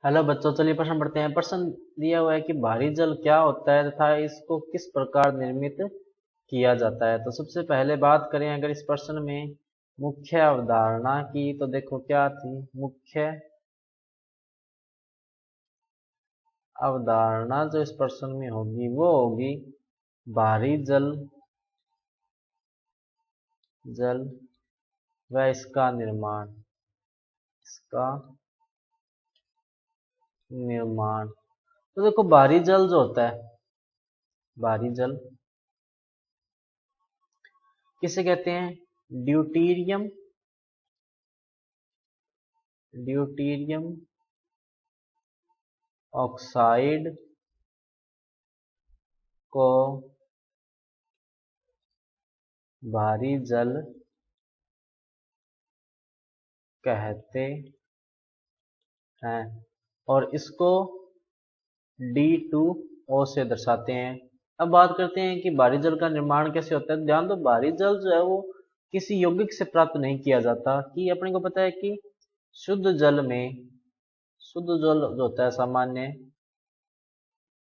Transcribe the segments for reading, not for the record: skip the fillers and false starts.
Hello बच्चों, चलिए प्रश्न पढ़ते हैं। प्रश्न दिया हुआ है कि भारी जल क्या होता है तथा इसको किस प्रकार निर्मित किया जाता है। तो सबसे पहले बात करें अगर इस प्रश्न में मुख्य अवधारणा की, तो देखो क्या थी मुख्य अवधारणा। जो इस प्रश्न में होगी वो होगी भारी जल जल व इसका निर्माण। तो देखो भारी जल जो होता है, भारी जल किसे कहते हैं? ड्यूटीरियम ड्यूटीरियम ऑक्साइड को भारी जल कहते हैं और इसको D2O से दर्शाते हैं। अब बात करते हैं कि भारी जल का निर्माण कैसे होता है। ध्यान दो, भारी जल जो है वो किसी यौगिक से प्राप्त नहीं किया जाता। कि अपने को पता है कि शुद्ध जल जो होता है, सामान्य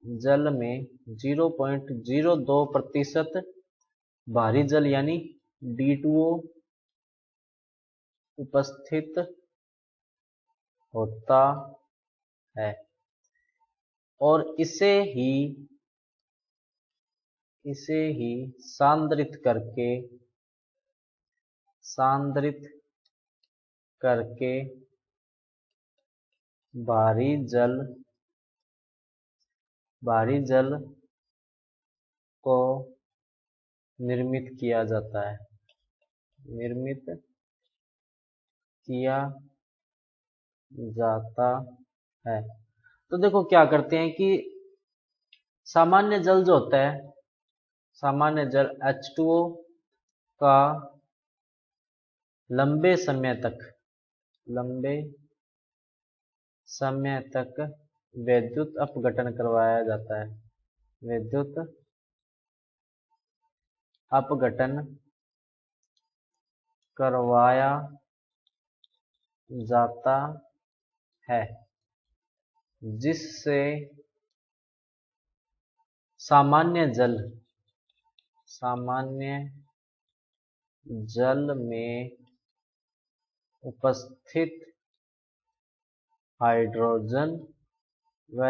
जल में 0.02% भारी जल यानी D2O उपस्थित होता है और इसे ही सांद्रित करके भारी जल को निर्मित किया जाता है। तो देखो क्या करते हैं कि सामान्य जल जो होता है, सामान्य जल H2O का लंबे समय तक विद्युत अपघटन करवाया जाता है। विद्युत अपघटन करवाया जाता है जिससे सामान्य जल में उपस्थित हाइड्रोजन व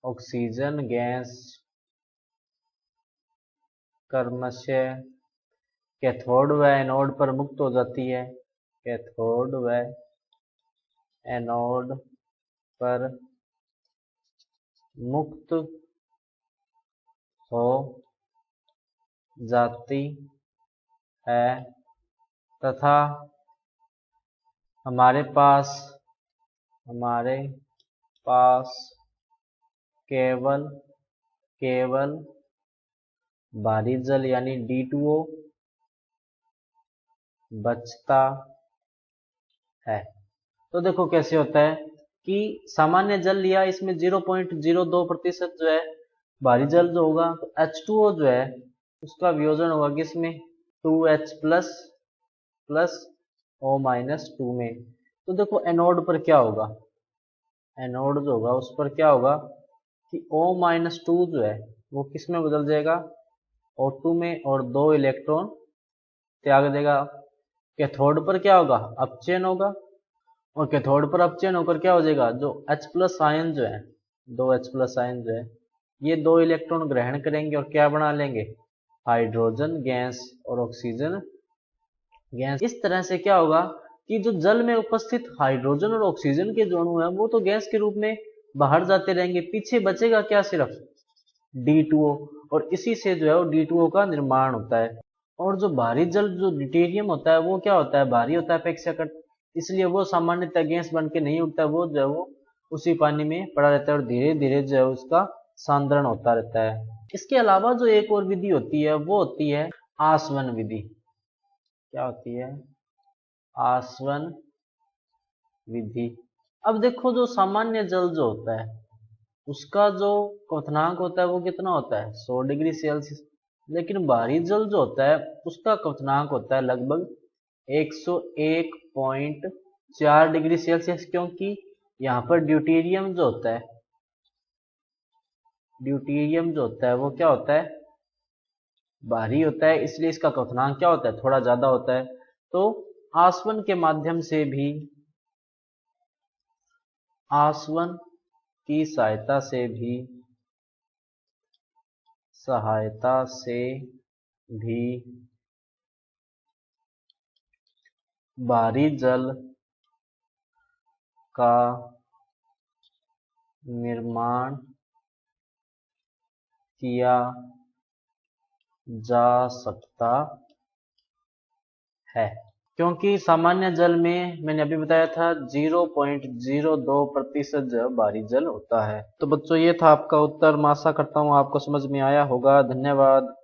ऑक्सीजन गैस क्रमशः कैथोड व एनोड पर मुक्त हो जाती है। कैथोड व एनोड पर मुक्त हो जाती है तथा हमारे पास केवल भारी जल यानी D2O बचता है। तो देखो कैसे होता है कि सामान्य जल लिया, इसमें 0.02% जो है भारी जल जो होगा, तो H2O जो है उसका वियोजन होगा किसमें? 2H प्लस O-2 में। तो देखो एनोड पर क्या होगा, एनोड जो होगा उस पर क्या होगा कि O-2 जो है वो किस में बदल जाएगा? O2 में, और 2 इलेक्ट्रॉन त्याग देगा। कैथोड पर क्या होगा? अपचयन होगा, और कैथोड पर अपचयन होकर क्या हो जाएगा? जो H प्लस आयन जो है, 2H प्लस आयन जो है, ये 2 इलेक्ट्रॉन ग्रहण करेंगे और क्या बना लेंगे? हाइड्रोजन गैस और ऑक्सीजन गैस। इस तरह से क्या होगा कि जो जल में उपस्थित हाइड्रोजन और ऑक्सीजन के जो अणु है वो तो गैस के रूप में बाहर जाते रहेंगे, पीछे बचेगा क्या? सिर्फ D2O, और इसी से जो है वो D2O का निर्माण होता है। और जो भारी जल जो ड्यूटेरियम होता है वो क्या होता है? भारी होता है अपेक्षाकृत, इसलिए वो सामान्यतः गैस बन के नहीं उठता, वो जो है वो उसी पानी में पड़ा रहता है और धीरे धीरे जो है उसका सांद्रण होता रहता है। इसके अलावा जो एक और विधि होती है वो होती है आसवन विधि। क्या होती है? आसवन विधि। अब देखो जो सामान्य जल जो होता है उसका जो क्वथनांक होता है वो कितना होता है? 100 डिग्री सेल्सियस। लेकिन भारी जल जो होता है उसका क्वथनांक होता है लगभग 101.4 डिग्री सेल्सियस, क्योंकि यहाँ पर ड्यूटेरियम जो होता है, ड्यूटेरियम जो होता है वो क्या होता है, भारी होता है, इसलिए इसका क्वथनांक क्या होता है, थोड़ा ज्यादा होता है। तो आसवन के माध्यम से भी, आसवन की सहायता से भी भारी जल का निर्माण किया जा सकता है। क्योंकि सामान्य जल में मैंने अभी बताया था 0.02% जो भारी जल होता है। तो बच्चों ये था आपका उत्तर। मैं आशा करता हूँ आपको समझ में आया होगा। धन्यवाद।